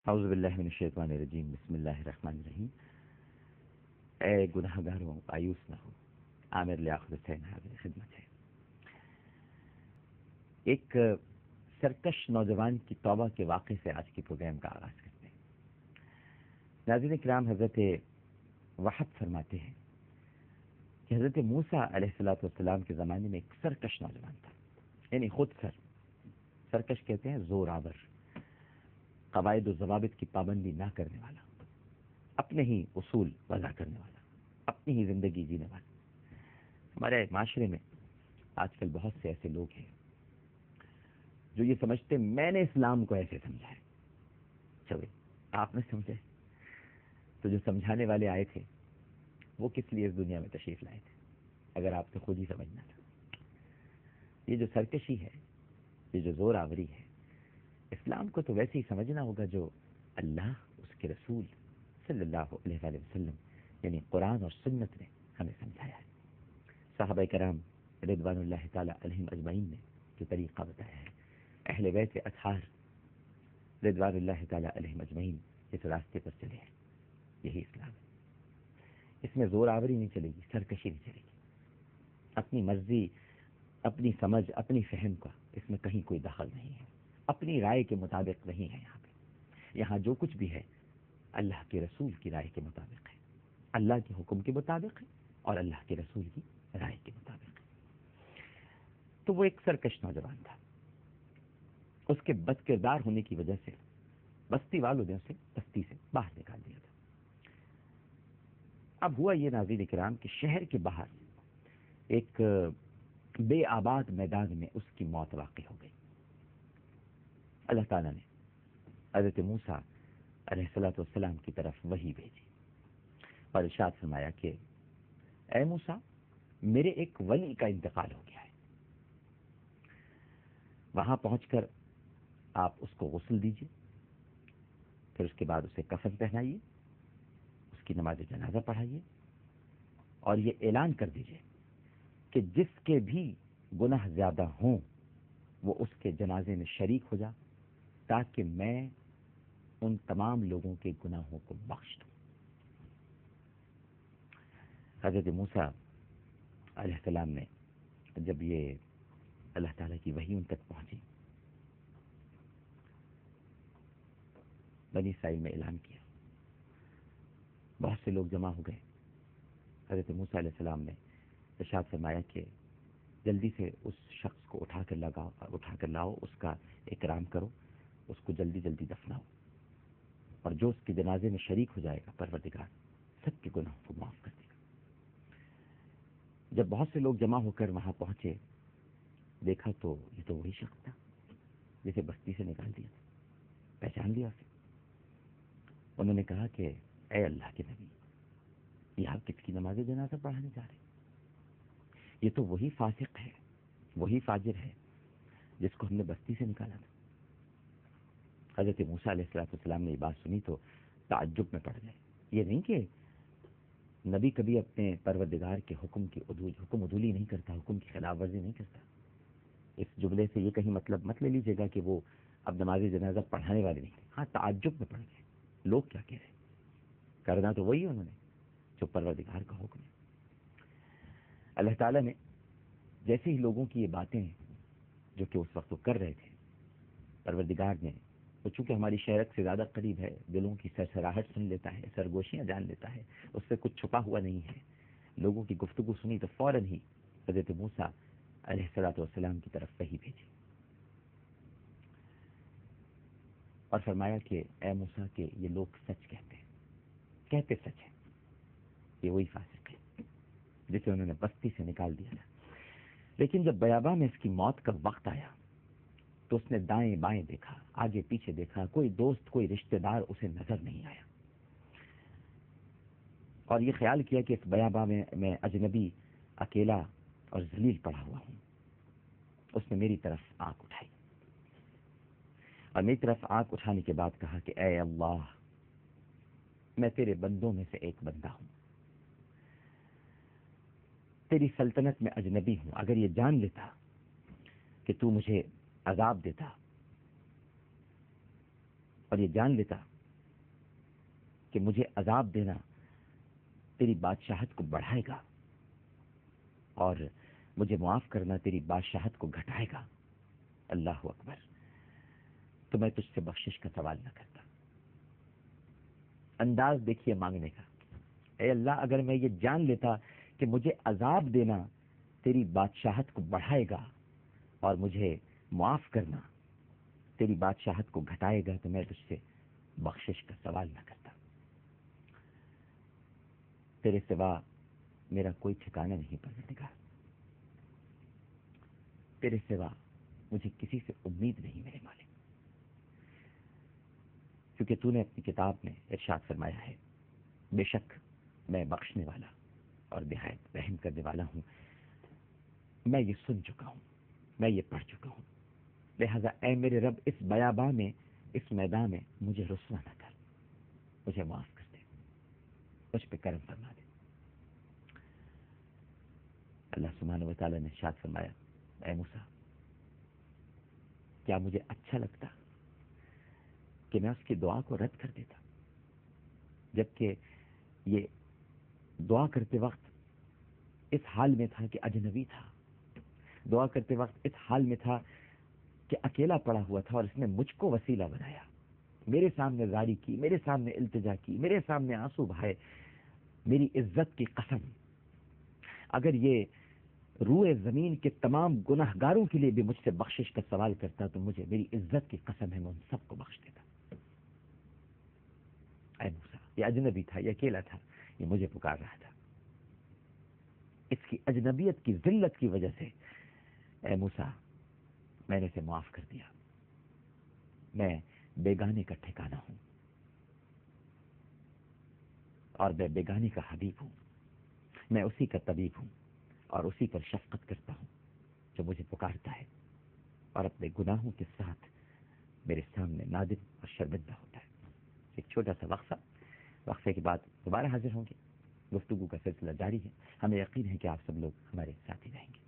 اعوذ باللہ من الشیطان الرجیم، بسم اللہ الرحمن الرحیم۔ اے گناہگاروں مایوس نہ ہو، عامر لیاقت حسین حاضر خدمت ہے۔ ایک سرکش نوجوان کی توبہ کے واقعے سے آج کے پروگرام کا آغاز کرتے ہیں۔ ناظرین کرام، حضرت وحب فرماتے ہیں کہ حضرت موسیٰ علیہ السلام کے زمانے میں ایک سرکش نوجوان تھا، یعنی خود سرکش کہتے ہیں زور آور، قواعد و ضوابط کی پابندی نہ کرنے والا، اپنے ہی اصول وضع کرنے والا، اپنی ہی زندگی جینے والا۔ ہمارے معاشرے میں آج کل بہت سے ایسے لوگ ہیں جو یہ سمجھتے میں نے اسلام کو ایسے سمجھا ہے۔ چلے آپ نے سمجھے تو جو سمجھانے والے آئے تھے وہ کس لیے اس دنیا میں تشریف لائے تھے، اگر آپ کو خود ہی سمجھنا تھا۔ یہ جو سرکشی ہے، یہ جو زور آوری ہے، اسلام کو تو ویسے ہی سمجھنا ہوگا جو اللہ، اس کے رسول صلی اللہ علیہ وآلہ وسلم یعنی قرآن اور سنت نے ہمیں سمجھایا ہے۔ صحابہ کرام رضوان اللہ تعالی علیہم اجمعین نے جو طریقہ بتایا ہے، اہل بیت اطہار رضوان اللہ تعالی علیہم اجمعین اس راستے پر چلے ہیں، یہی اسلام ہے۔ اس میں زور آوری نہیں چلے گی، سرکشی نہیں چلے گی، اپنی مرضی، اپنی سمجھ، اپنی فہم کا اس میں کہیں کوئی دخل نہیں ہے، اپنی رائے کے مطابق نہیں ہے۔ یہاں جو کچھ بھی ہے اللہ کے رسول کی رائے کے مطابق ہے، اللہ کے حکم کے مطابق ہے اور اللہ کے رسول کی رائے کے مطابق ہے۔ تو وہ ایک سرکش نوجوان تھا، اس کے بد کردار ہونے کی وجہ سے بستی والوں نے اسے بستی سے باہر نکال دیا تھا۔ اب ہوا یہ ناظرین کرام کہ شہر کے باہر ایک بے آباد میدان میں اس کی موت واقع ہو گئی۔ اللہ تعالیٰ نے حضرت موسیٰ علیہ السلام کی طرف وحی بھیجی اور ارشاد فرمایا کہ اے موسیٰ، میرے ایک ولی کا انتقال ہو گیا ہے، وہاں پہنچ کر آپ اس کو غسل دیجیے، پھر اس کے بعد اسے کفن پہنائیے، اس کی نماز جنازہ پڑھائیے اور یہ اعلان کر دیجیے کہ جس کے بھی گناہ زیادہ ہوں وہ اس کے جنازے میں شریک ہو جا، تاکہ میں ان تمام لوگوں کے گناہوں کو بخش دوں۔ حضرت موسیٰ علیہ السلام نے جب یہ اللہ تعالیٰ کی وحی ان تک پہنچی، بنی اسرائیل میں اعلان کیا، بہت سے لوگ جمع ہو گئے۔ حضرت موسیٰ علیہ السلام نے ارشاد فرمایا کہ جلدی سے اس شخص کو اٹھا کر لاؤ، اس کا اکرام کرو، اس کو جلدی جلدی دفناؤ، اور جو اس کے جنازے میں شریک ہو جائے گا پروردگار سب کے گناہوں کو معاف کر دے گا۔ جب بہت سے لوگ جمع ہو کر وہاں پہنچے، دیکھا تو یہ تو وہی شخص تھا جسے بستی سے نکال دیا تھا، پہچان لیا اسے۔ انہوں نے کہا کہ اے اللہ کے نبی، یہ آپ کس کی نماز جنازہ پڑھانے جا رہے ہیں؟ یہ تو وہی فاسق ہے، وہی فاجر ہے جس کو ہم نے بستی سے نکالا تھا۔ حضرت موسیٰ علیہ السلام نے یہ بات سنی تو تعجب میں پڑ گئے۔ یہ نہیں کہ نبی کبھی اپنے پروردگار کے حکم عدولی نہیں کرتا، حکم کی خلاف ورزی نہیں کرتا۔ اس جملے سے یہ کہیں مطلب مت لے لیجیے گا کہ وہ اب نماز جنازہ پڑھانے والے نہیں تھے۔ ہاں، تعجب میں پڑ گئے، لوگ کیا کہہ رہے ہیں، کرنا تو وہی انہوں نے جو پروردگار کا حکم ہے۔ اللہ تعالیٰ نے جیسے ہی لوگوں کی یہ باتیں جو کہ اس وقت وہ کر رہے تھے، پروردگار نے وہ چونکہ ہماری شہرت سے زیادہ قریب ہے، دلوں کی سرسراہٹ سن لیتا ہے، سرگوشیاں جان لیتا ہے، اس سے کچھ چھپا ہوا نہیں ہے۔ لوگوں کی گفتگو سنی تو فوراً ہی حضرت موسیٰ علیہ السلام کی طرف وحی بھیجی اور فرمایا کہ اے موسیٰ، کہ یہ لوگ سچ کہتے سچ ہیں، یہ وہی فاسق ہے جسے انہوں نے بستی سے نکال دیا تھا۔ لیکن جب بیاباں میں اس کی موت کا وقت آیا تو اس نے دائیں بائیں دیکھا، آگے پیچھے دیکھا، کوئی دوست، کوئی رشتہ دار اسے نظر نہیں آیا، اور یہ خیال کیا کہ اس بیاباں میں اجنبی، اکیلا اور ذلیل پڑا ہوا ہوں۔ اس نے میری طرف آنکھ اٹھائی اور میری طرف آنکھ اٹھانے کے بعد کہا کہ اے اللہ، میں تیرے بندوں میں سے ایک بندہ ہوں، تیری سلطنت میں اجنبی ہوں۔ اگر یہ جان لیتا کہ تو مجھے عذاب دیتا اور یہ جان لیتا کہ مجھے عذاب دینا تیری بادشاہت کو بڑھائے گا اور مجھے معاف کرنا تیری بادشاہت کو گھٹائے گا، اللہ اکبر، تو میں تجھ سے بخشش کا سوال نہ کرتا۔ انداز دیکھیے مانگنے کا، اے اللہ اگر میں یہ جان لیتا کہ مجھے عذاب دینا تیری بادشاہت کو بڑھائے گا اور مجھے معاف کرنا تیری بادشاہت کو گھٹائے گا تو میں تجھ سے بخشش کا سوال نہ کرتا۔ تیرے سوا میرا کوئی ٹھکانہ نہیں پروردگار، تیرے سوا مجھے کسی سے امید نہیں میرے مالک، کیونکہ تو نے اپنی کتاب میں ارشاد فرمایا ہے بے شک میں بخشنے والا اور نہایت رحم کرنے والا ہوں۔ میں یہ سن چکا ہوں، میں یہ پڑھ چکا ہوں، لہذا اے میرے رب اس بیاباں میں، اس میدان میں مجھے رسوا نہ کر، مجھے معاف کر دے، مجھ پہ کرم فرما دے۔ اللہ سبحانہ و تعالیٰ نے ارشاد فرمایا اے موسیٰ کیا مجھے اچھا لگتا کہ میں اس کی دعا کو رد کر دیتا، جبکہ یہ دعا کرتے وقت اس حال میں تھا کہ اجنبی تھا، دعا کرتے وقت اس حال میں تھا کہ اکیلا پڑا ہوا تھا، اور اس نے مجھ کو وسیلہ بنایا، میرے سامنے زاری کی، میرے سامنے التجا کی، میرے سامنے آنسو بہائے۔ میری عزت کی قسم، اگر یہ روئے زمین کے تمام گناہ گاروں کے لیے بھی مجھ سے بخشش کا سوال کرتا تو مجھے، میری عزت کی قسم ہے، میں ان سب کو بخش دیتا۔ اے موسیٰ، یہ اجنبی تھا، یہ اکیلا تھا، یہ مجھے پکار رہا تھا، اس کی اجنبیت کی ذلت کی وجہ سے اے موسیٰ میں نے اسے معاف کر دیا۔ میں بیگانے کا ٹھکانہ ہوں اور میں بیگانے کا حبیب ہوں، میں اسی کا طبیب ہوں اور اسی پر شفقت کرتا ہوں جو مجھے پکارتا ہے اور اپنے گناہوں کے ساتھ میرے سامنے نادم اور شرمندہ ہوتا ہے۔ ایک چھوٹا سا وقفے کے بعد دوبارہ حاضر ہوں گے، گفتگو کا سلسلہ جاری ہے، ہمیں یقین ہے کہ آپ سب لوگ ہمارے ساتھ ہی رہیں گے۔